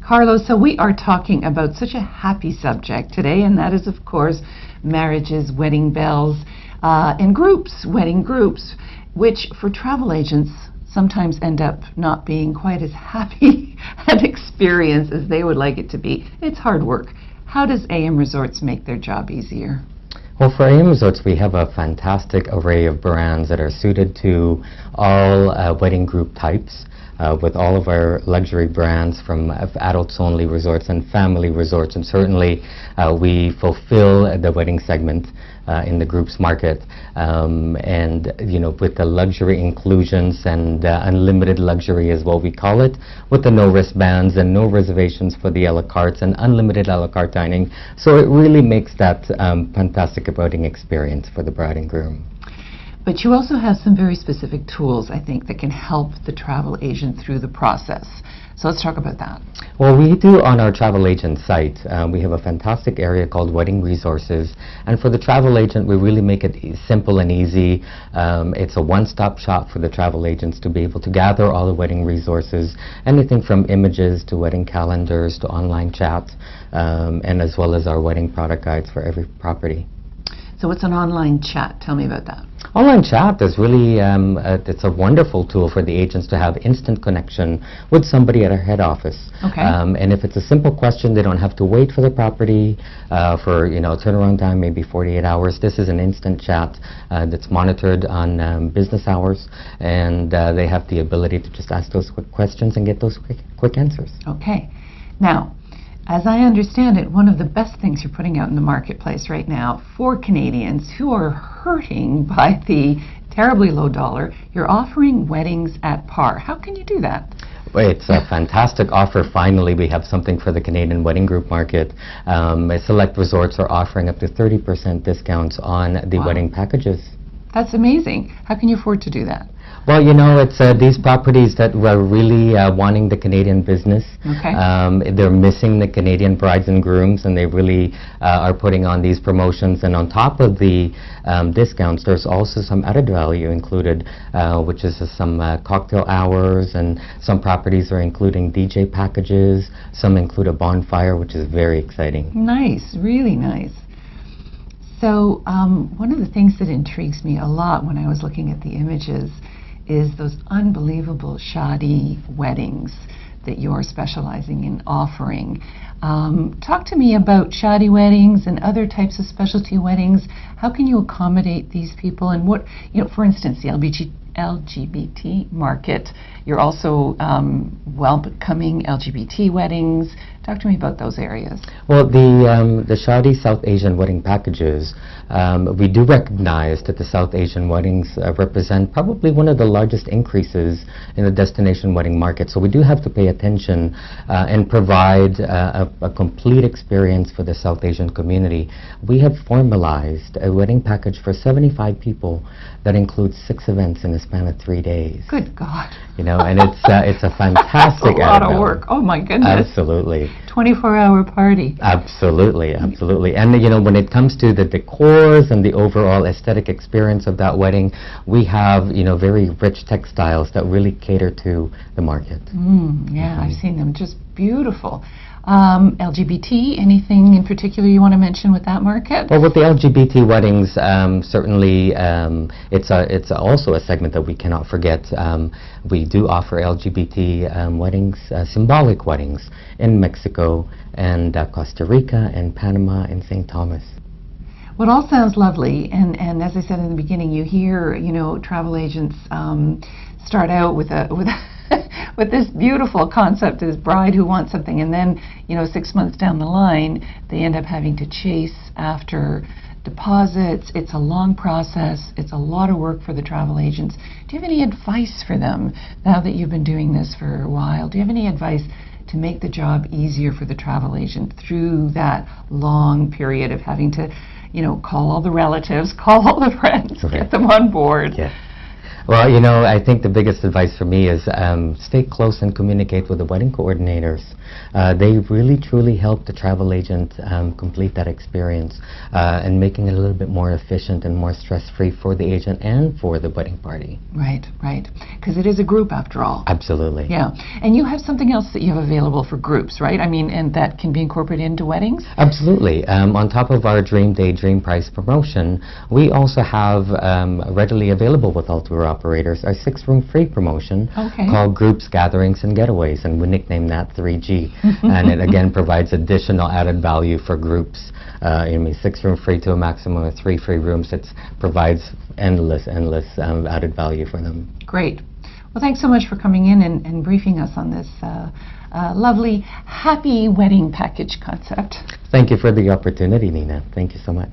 Carlo, so we are talking about such a happy subject today, and that is, of course, marriages, wedding bells, and groups, wedding groups, which for travel agents sometimes end up not being quite as happy an experience as they would like it to be. It's hard work. How does AMResorts make their job easier? Well, for AMResorts, we have a fantastic array of brands that are suited to all wedding group types. With all of our luxury brands, from adults-only resorts and family resorts, and certainly we fulfill the wedding segment in the groups market, and with the luxury inclusions and unlimited luxury is what we call it, with the no wristbands and no reservations for the a la cartes and unlimited a la carte dining. So it really makes that fantastic wedding experience for the bride and groom. But you also have some very specific tools, I think, that can help the travel agent through the process. So let's talk about that. Well, we do on our travel agent site. We have a fantastic area called Wedding Resources. And for the travel agent, we really make it simple and easy. It's a one-stop shop for the travel agents to be able to gather all the wedding resources, anything from images to wedding calendars to online chat, and as well as our wedding product guides for every property. So what's an online chat? Tell me about that. Online chat is really, it's a wonderful tool for the agents to have instant connection with somebody at our head office. Okay. And if it's a simple question, they don't have to wait for the property for, turnaround time, maybe 48 hours. This is an instant chat that's monitored on business hours, and they have the ability to just ask those quick questions and get those quick answers. Okay. Now, as I understand it, one of the best things you're putting out in the marketplace right now for Canadians who are hurting by the terribly low dollar, you're offering weddings at par. How can you do that? Well, it's a fantastic offer. Finally, we have something for the Canadian wedding group market. Select resorts are offering up to 30% discounts on the wedding packages. That's amazing. How can you afford to do that? Well, it's these properties that were really wanting the Canadian business. Okay. They're missing the Canadian brides and grooms, and they really are putting on these promotions. And on top of the discounts, there's also some added value included, which is some cocktail hours, and some properties are including DJ packages. Some include a bonfire, which is very exciting. Nice, really nice. So one of the things that intrigues me a lot when I was looking at the images is those unbelievable shadi weddings that you're specializing in offering. Talk to me about shadi weddings and other types of specialty weddings. How can you accommodate these people, and what, for instance, the LGBT market, you're also welcoming LGBT weddings. Talk to me about those areas. Well, the Shadi South Asian wedding packages, we do recognize that the South Asian weddings represent probably one of the largest increases in the destination wedding market. So we do have to pay attention and provide a complete experience for the South Asian community. We have formalized a wedding package for 75 people that includes 6 events in a span of 3 days. Good God. And it's a fantastic That's a lot of work. Oh my goodness. Absolutely. 24-hour party. Absolutely, absolutely. And when it comes to the decors and the overall aesthetic experience of that wedding, we have very rich textiles that really cater to the market. Yeah, I've seen them. Just beautiful. LGBT, anything in particular you want to mention with that market? Well, with the LGBT weddings, certainly it's also a segment that we cannot forget. We do offer LGBT weddings, symbolic weddings in Mexico and Costa Rica and Panama and St. Thomas. Well, it all sounds lovely, and as I said in the beginning, you hear travel agents start out with with this beautiful concept, this bride who wants something, and then 6 months down the line they end up having to chase after deposits. It's a long process. It's a lot of work for the travel agents. Do you have any advice for them now that you've been doing this for a while? Do you have any advice to make the job easier for the travel agent through that long period of having to call all the relatives, call all the friends, get them on board? Yeah. Well, you know, I think the biggest advice for me is stay close and communicate with the wedding coordinators. They really truly help the travel agent complete that experience and making it a little bit more efficient and more stress-free for the agent and for the wedding party. Right, right. Because it is a group after all. Absolutely. Yeah. And you have something else that you have available for groups, right? I mean, and that can be incorporated into weddings? Absolutely. On top of our Dream Day, Dream Price promotion, we also have readily available with all tour operators our 6-room free promotion called Groups, Gatherings, and Getaways, and we nickname that 3G. And it again provides additional added value for groups. 6-room free to a maximum of 3 free rooms. It provides endless added value for them. Great. Well, thanks so much for coming in and briefing us on this lovely, happy wedding package concept. Thank you for the opportunity, Nina. Thank you so much.